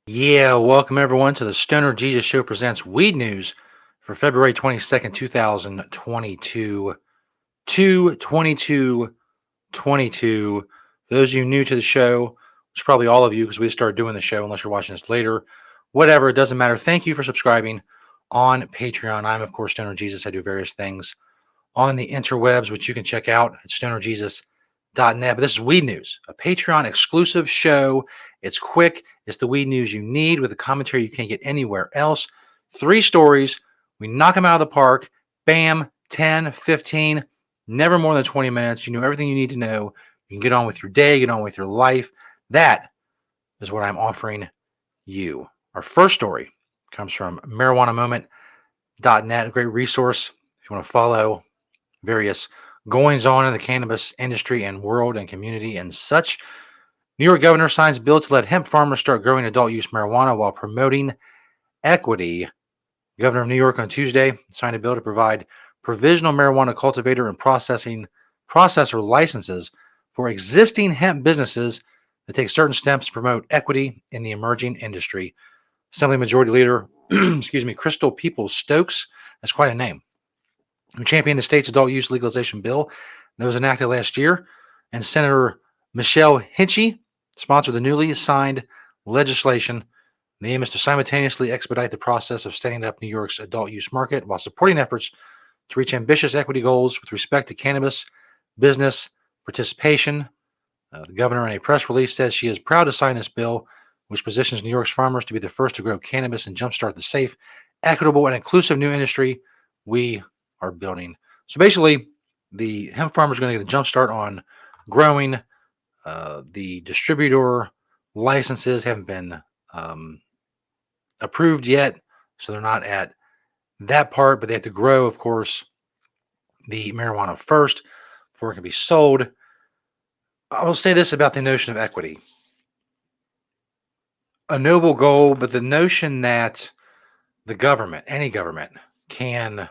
Yeah, welcome everyone to the Stoner Jesus Show presents Weed News for February 22nd, 2022. 2/22/22. For those of you new to the show, which is probably all of you because we started doing the show unless you're watching this later. Whatever, it doesn't matter. Thank you for subscribing on Patreon. I'm, of course, Stoner Jesus. I do various things on the interwebs, which you can check out at stonerjesus.net. But this is Weed News, a Patreon exclusive show. It's quick. It's the weed news you need with a commentary you can't get anywhere else. 3 stories. We knock them out of the park. Bam, 10, 15, never more than 20 minutes. You know everything you need to know. You can get on with your day, get on with your life. That is what I'm offering you. Our first story comes from marijuanamoment.net, a great resource if you want to follow various goings on in the cannabis industry and world and community and such. New York governor signs bill to let hemp farmers start growing adult use marijuana while promoting equity. The governor of New York on Tuesday signed a bill to provide provisional marijuana cultivator and processor licenses for existing hemp businesses that take certain steps to promote equity in the emerging industry. Assembly Majority Leader, Crystal Peoples-Stokes, that's quite a name, who championed the state's adult use legalization bill that was enacted last year, and Senator Michelle Hinchey sponsored the newly signed legislation. The aim is to simultaneously expedite the process of setting up New York's adult use market while supporting efforts to reach ambitious equity goals with respect to cannabis business participation. The governor, in a press release, says she is proud to sign this bill, which positions New York's farmers to be the first to grow cannabis and jumpstart the safe, equitable, and inclusive new industry we are building. So basically, the hemp farmers are going to get a jump start on growing. The distributor licenses haven't been approved yet, so they're not at that part, but they have to grow, of course, the marijuana first before it can be sold. I will say this about the notion of equity. A noble goal, but the notion that the government, any government, can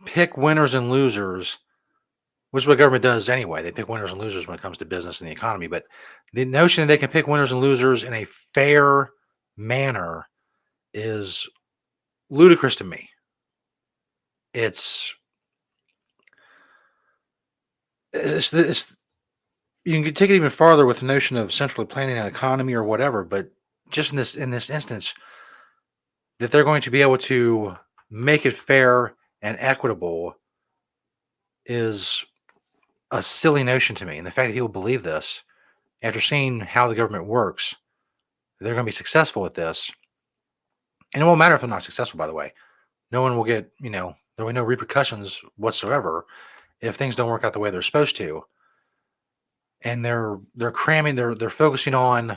pick winners and losers, which is what government does anyway. They pick winners and losers when it comes to business and the economy. But the notion that they can pick winners and losers in a fair manner is ludicrous to me. It's you can take it even farther with the notion of centrally planning an economy or whatever. But just in this instance, that they're going to be able to make it fair and equitable is a silly notion to me. And the fact that people believe this after seeing how the government works, they're going to be successful at this. And it won't matter if they're not successful, by the way. No one will get, there will be no repercussions whatsoever if things don't work out the way they're supposed to. And they're cramming, they're focusing on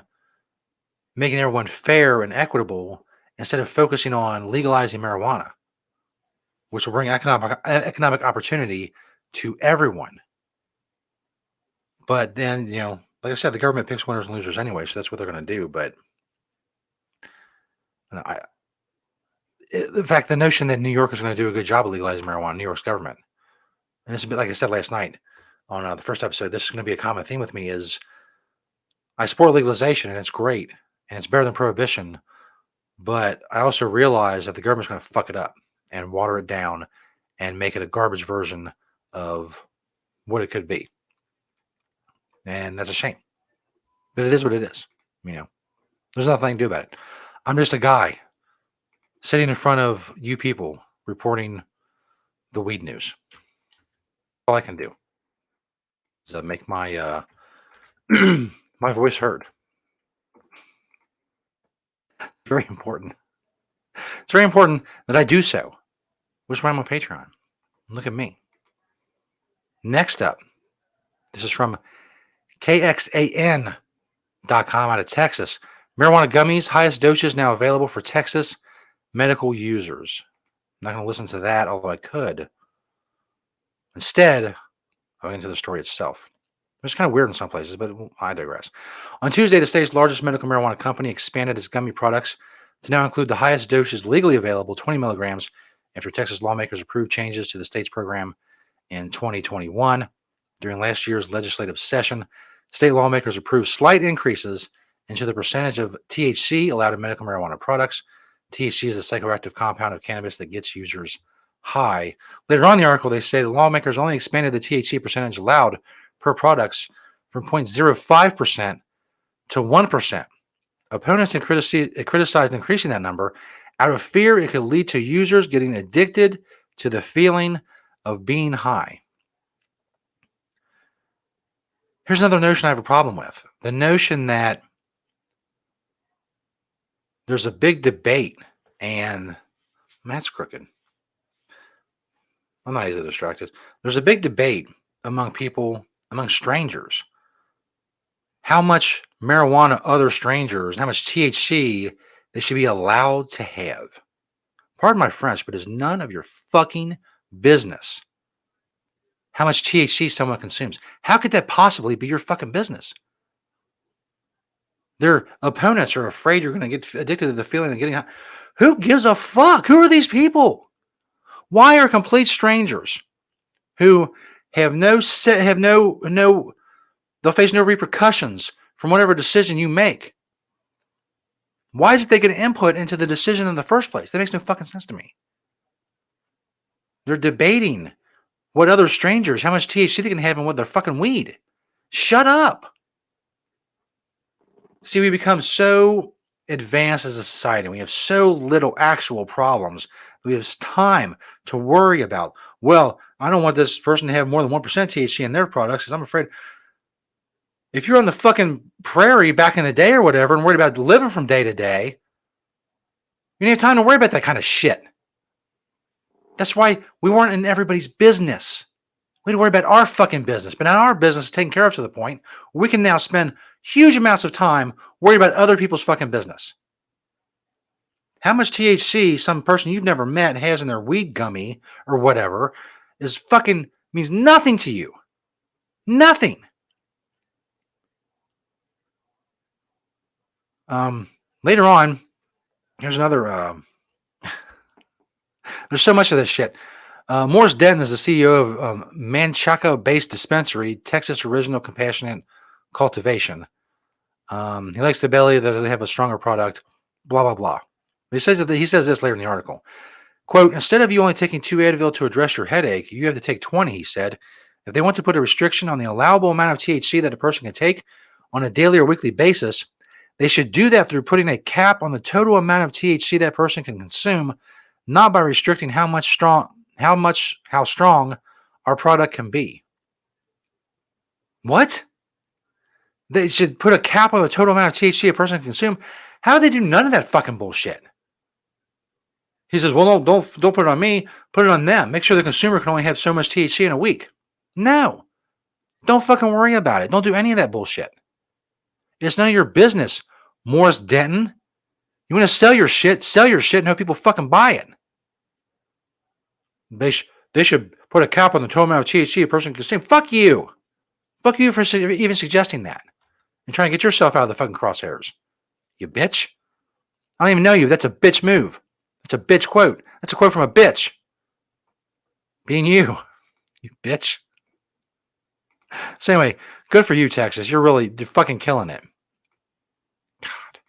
making everyone fair and equitable instead of focusing on legalizing marijuana, which will bring economic opportunity to everyone. But then, like I said, the government picks winners and losers anyway, so that's what they're going to do. But the notion that New York is going to do a good job of legalizing marijuana, New York's government, and this is a bit like I said last night on the first episode, this is going to be a common theme with me is I support legalization and it's great and it's better than prohibition, but I also realize that the government's going to fuck it up and water it down and make it a garbage version of what it could be. And that's a shame. But it is what it is. There's nothing I can do about it. I'm just a guy sitting in front of you people reporting the weed news. All I can do is make my my voice heard. Very important. It's very important that I do so, which is why I'm on Patreon. Look at me. Next up, this is from KXAN.com out of Texas. Marijuana gummies, highest doses now available for Texas medical users. I'm not going to listen to that, although I could. Instead, I'll get into the story itself. It's kind of weird in some places, but I digress. On Tuesday, the state's largest medical marijuana company expanded its gummy products to now include the highest doses legally available, 20 milligrams, after Texas lawmakers approved changes to the state's program in 2021. During last year's legislative session, state lawmakers approved slight increases into the percentage of THC allowed in medical marijuana products. THC is the psychoactive compound of cannabis that gets users high. Later on in the article, they say the lawmakers only expanded the THC percentage allowed per products from 0.05% to 1%. Opponents criticized increasing that number out of fear it could lead to users getting addicted to the feeling of being high. Here's another notion I have a problem with. The notion that there's a big debate, and that's crooked. I'm not easily distracted. There's a big debate among people, among strangers, how much marijuana other strangers, how much THC they should be allowed to have. Pardon my French, but it's none of your fucking business how much THC someone consumes. How could that possibly be your fucking business? Their opponents are afraid you're going to get addicted to the feeling of getting high. Who gives a fuck? Who are these people? Why are complete strangers who have they'll face no repercussions from whatever decision you make? Why is it they get input into the decision in the first place? That makes no fucking sense to me. They're debating what other strangers, how much THC they can have and what their fucking weed. Shut up. See, we become so advanced as a society. We have so little actual problems. We have time to worry about. Well, I don't want this person to have more than 1% THC in their products because I'm afraid. If you're on the fucking prairie back in the day or whatever and worried about living from day to day, you don't have time to worry about that kind of shit. That's why we weren't in everybody's business. We had to worry about our fucking business. But now our business is taken care of to the point where we can now spend huge amounts of time worrying about other people's fucking business. How much THC some person you've never met has in their weed gummy or whatever is fucking means nothing to you. Nothing. Later on, here's another. There's so much of this shit. Morris Denton is the CEO of Manchaca-based dispensary, Texas Original Compassionate Cultivation. He likes the belly that they have a stronger product, blah, blah, blah. He says this later in the article. Quote, instead of you only taking 2 Advil to address your headache, you have to take 20, he said. If they want to put a restriction on the allowable amount of THC that a person can take on a daily or weekly basis, they should do that through putting a cap on the total amount of THC that person can consume, not by restricting how strong our product can be. What? They should put a cap on the total amount of THC a person can consume. How do they do none of that fucking bullshit? He says, well, no, don't put it on me. Put it on them. Make sure the consumer can only have so much THC in a week. No. Don't fucking worry about it. Don't do any of that bullshit. It's none of your business, Morris Denton. You want to sell your shit and hope people fucking buy it. They should put a cap on the total amount of THC a person can consume. Fuck you. Fuck you for even suggesting that. And trying to get yourself out of the fucking crosshairs. You bitch. I don't even know you. That's a bitch move. That's a bitch quote. That's a quote from a bitch. Being you. You bitch. So anyway, good for you, Texas. You're fucking killing it. God.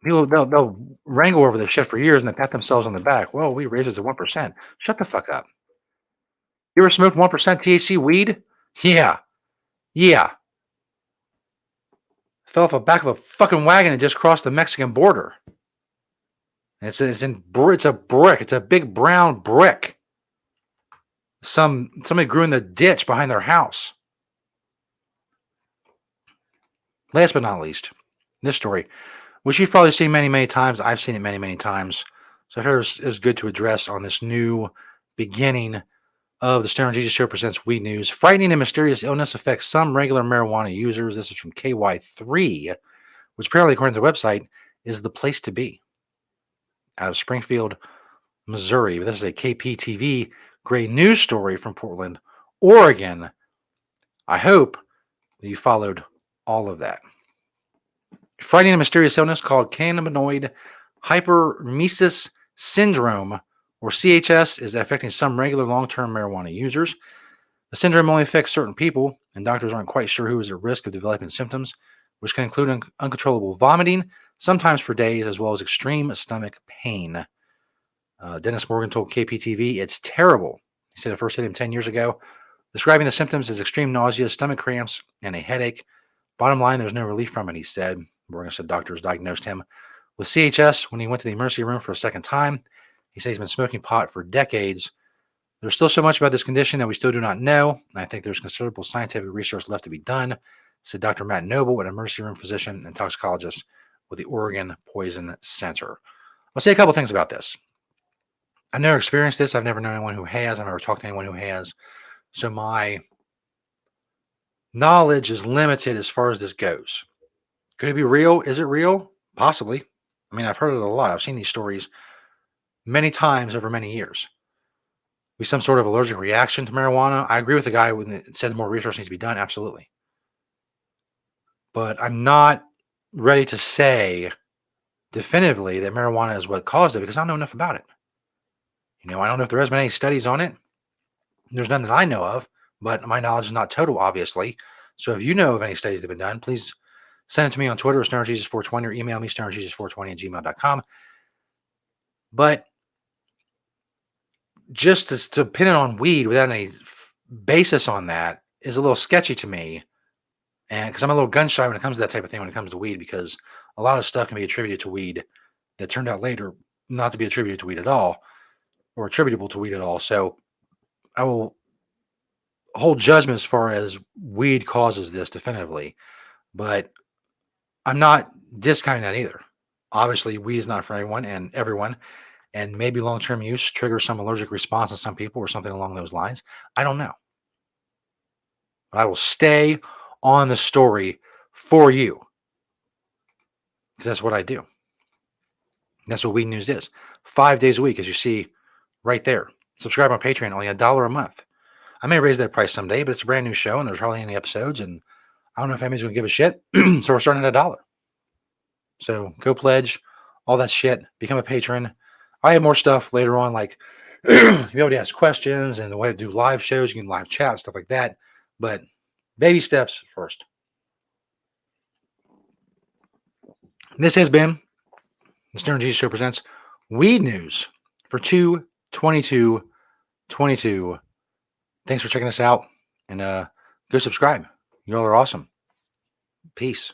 People, they'll wrangle over this shit for years and they pat themselves on the back. Well, we raised it to 1%. Shut the fuck up. You ever smoked 1% THC weed? Yeah. Fell off the back of a fucking wagon and just crossed the Mexican border. It's a brick. It's a big brown brick. Somebody grew in the ditch behind their house. Last but not least, this story, which you've probably seen many, many times. I've seen it many, many times. So I figured it was good to address on this new beginning of the Stoner Jesus Show presents Weed News. Frightening and mysterious illness affects some regular marijuana users. This is from KY3, which apparently, according to the website, is the place to be. Out of Springfield, Missouri. This is a KPTV great news story from Portland, Oregon. I hope that you followed all of that. Frightening and mysterious illness called cannabinoid hyperemesis syndrome, or CHS, is affecting some regular long-term marijuana users. The syndrome only affects certain people, and doctors aren't quite sure who is at risk of developing symptoms. which can include uncontrollable vomiting, sometimes for days, as well as extreme stomach pain. Dennis Morgan told KPTV, "It's terrible." He said it first hit him 10 years ago, describing the symptoms as extreme nausea, stomach cramps, and a headache. Bottom line, there's no relief from it, he said. Morgan said doctors diagnosed him with CHS when he went to the emergency room for a second time. He said he's been smoking pot for decades. There's still so much about this condition that we still do not know. I think there's considerable scientific research left to be done, said Dr. Matt Noble, an emergency room physician and toxicologist with the Oregon Poison Center. I'll say a couple things about this. I've never experienced this. I've never known anyone who has. I've never talked to anyone who has. So my knowledge is limited as far as this goes. Could it be real? Is it real? Possibly. I mean, I've heard it a lot. I've seen these stories many times over many years. Be some sort of allergic reaction to marijuana. I agree with the guy when it said more research needs to be done. Absolutely. But I'm not ready to say definitively that marijuana is what caused it because I don't know enough about it. I don't know if there has been any studies on it. There's none that I know of, but my knowledge is not total, obviously. So if you know of any studies that have been done, please send it to me on Twitter, StonerJesus420, or email me, StonerJesus420@gmail.com. But just to pin it on weed without any basis on that is a little sketchy to me. And because I'm a little gun shy when it comes to that type of thing, when it comes to weed, because a lot of stuff can be attributed to weed that turned out later not to be attributed to weed at all or attributable to weed at all. So I will hold judgment as far as weed causes this definitively, but I'm not discounting that either. Obviously, weed is not for everyone, and maybe long-term use triggers some allergic response in some people or something along those lines. I don't know. But I will stay on the story for you because that's what I do. That's what Weed News is. 5 days a week, as you see right there. Subscribe on Patreon, only $1 a month. I may raise that price someday, but it's a brand new show and there's hardly any episodes, and I don't know if anybody's going to give a shit. So we're starting at $1. So go pledge, all that shit, become a patron. I have more stuff later on, like you'll be able to ask questions and the way to do live shows, you can live chat, stuff like that. But baby steps first. This has been the Stoner Jesus Show presents Weed News for 2/22/22. Thanks for checking us out, and go subscribe. You all are awesome. Peace.